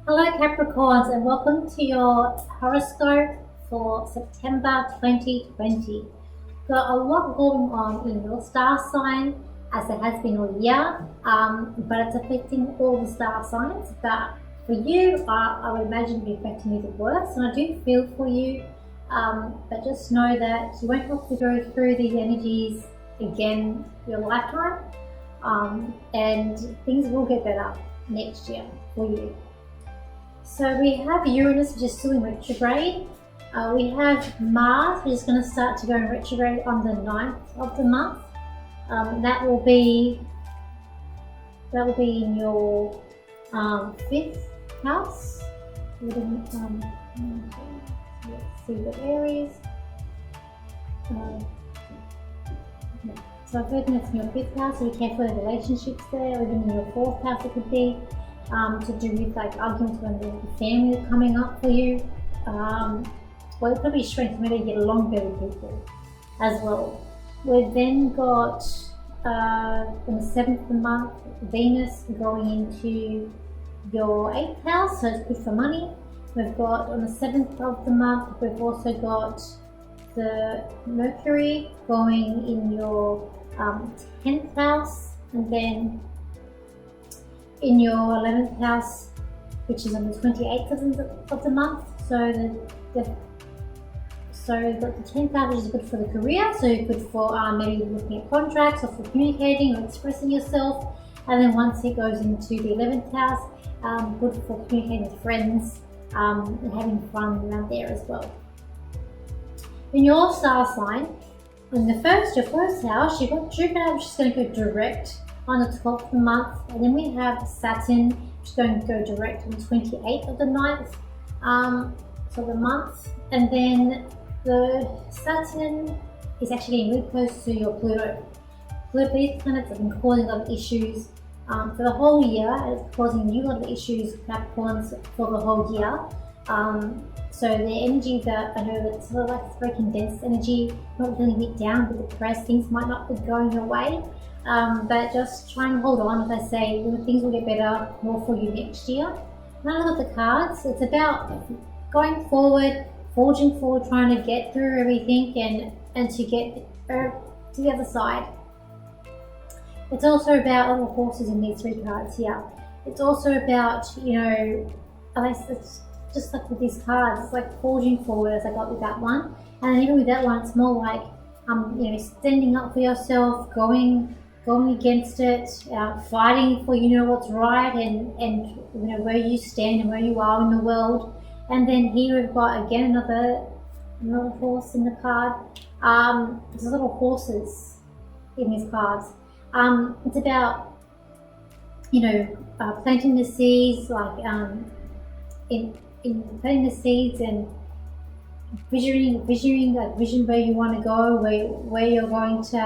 Hello Capricorns and welcome to your horoscope for September 2020. Got a lot going on in your star sign as it has been all year, but it's affecting all the star signs. But for you, I would imagine it affecting you the worst, and I do feel for you. But just know that you won't have to go through these energies again your lifetime, and things will get better next year for you. So we have Uranus, which is still in retrograde. We have Mars, which is going to start to go in retrograde on the 9th of the month. That will be in your fifth house. Let's see the Aries. So I think it's in your fifth house, so be careful with relationships there, or even in your fourth house it could be. To do with like arguments when the family is coming up for you. Well, it could be strength, maybe you get along better with people as well. We've then got on the 7th of the month, Venus going into your 8th house, so it's good for money. We've got on the 7th of the month, we've also got the Mercury going in your 10th house, and then in your 11th house, which is on the 28th of the month. So the 10th house is good for the career, so good for maybe looking at contracts or for communicating or expressing yourself. And then once it goes into the 11th house, good for communicating with friends and having fun around there as well. In your star sign, in your first house, you've got Jupiter, which is going to go direct on the 12th of the month, and then we have Saturn, which is going to go direct on the 28th of the 9th, so the month, and then the Saturn is actually getting really close to your Pluto. These planets have been causing a lot of issues for the whole year. It's causing you a lot of issues, Capricorns, for the whole year. So the energy that I know that's sort of like it's very condensed energy, not feeling a bit down, a bit depressed, things might not be going your way. But just try and hold on. As I say, things will get better more for you next year. When I look at the cards, it's about going forward, forging forward, trying to get through everything and to get to the other side. It's also about little horses in these three cards here. It's also about, it's just like with these cards, it's like forging forward as I got with that one. And even with that one, it's more like, standing up for yourself, going against it, fighting for what's right and where you stand and where you are in the world. And then here we've got again another horse in the card. There's little horses in these cards. It's about planting the seeds, like in planting the seeds and visioning a vision where you want to go, where you're going to.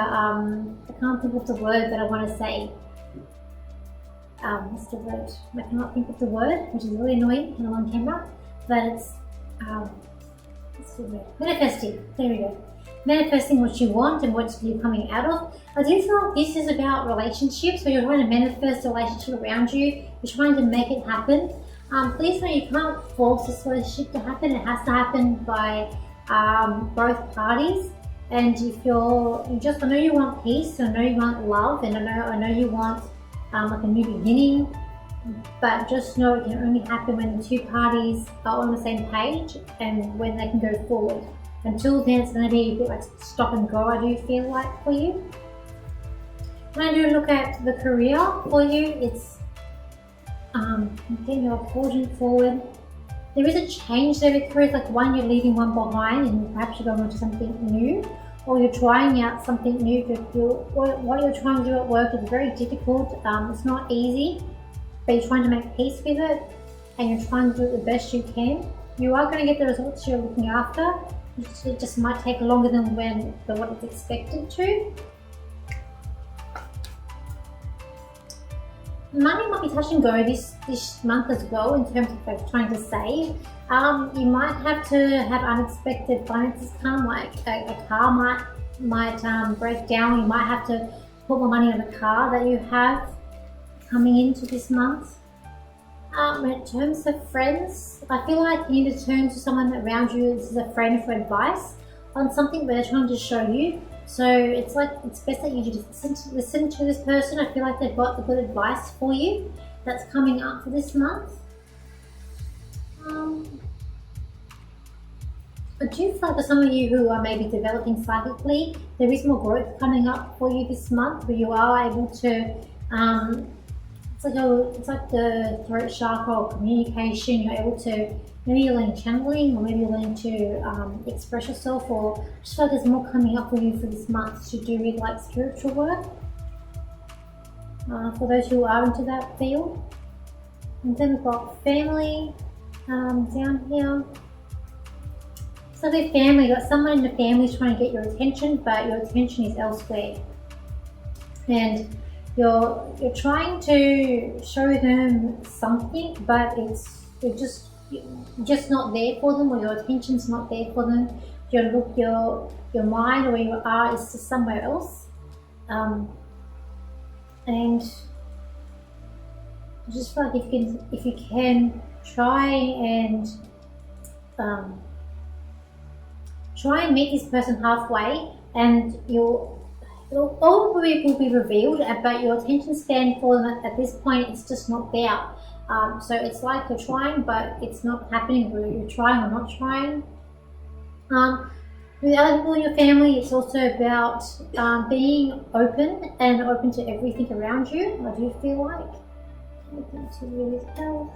I can't think of the word that I want to say. What's the word? I cannot think of the word, which is really annoying when I'm on camera. But it's what's the word? Manifesting. There we go. Manifesting what you want and what you're coming out of. I do feel like this is about relationships, where you're trying to manifest a relationship around you. You're trying to make it happen. Please know you can't force this relationship to happen. It has to happen by both parties. And I know you want peace, I know you want love, and I know you want like a new beginning. But just know it can only happen when the two parties are on the same page and when they can go forward. Until then, it's going to be a bit like stop and go, I do feel like, for you. When I do look at the career for you, it's you're forging forward. There is a change there with careers, like one you're leaving one behind and perhaps you're going on to something new, or you're trying out something new. What you're trying to do at work is very difficult. It's not easy, but you're trying to make peace with it and you're trying to do it the best you can. You are going to get the results you're looking after. It just might take longer than what it's expected to. Money might be touch and go this month as well, in terms of like trying to save. You might have to have unexpected finances come, like a car might break down. You might have to put more money on a car that you have coming into this month. In terms of friends, I feel like you need to turn to someone around you as a friend for advice on something where they're trying to show you. So it's like it's best that you just listen to this person. I feel like they've got the good advice for you that's coming up for this month. I do feel like for some of you who are maybe developing psychically, there is more growth coming up for you this month where you are able to, it's like the throat chakra or communication. You're able to, maybe you're learning channeling, or maybe you're learning to express yourself, or I just feel like there's more coming up for you for this month to do with like spiritual work. For those who are into that field. And then we've got family down here. So with family, you've got someone in the family trying to get your attention, but your attention is elsewhere. And you're trying to show them something, but you're just not there for them, or your attention's not there for them. Your mind or where you are is just somewhere else. And I just feel like if you can try and meet this person halfway, and all will be revealed, but your attention span for them at this point, it's just not there. So it's like you're trying, but it's not happening. You're trying or not trying. With other people in your family, it's also about being open to everything around you. I do feel like open to with health.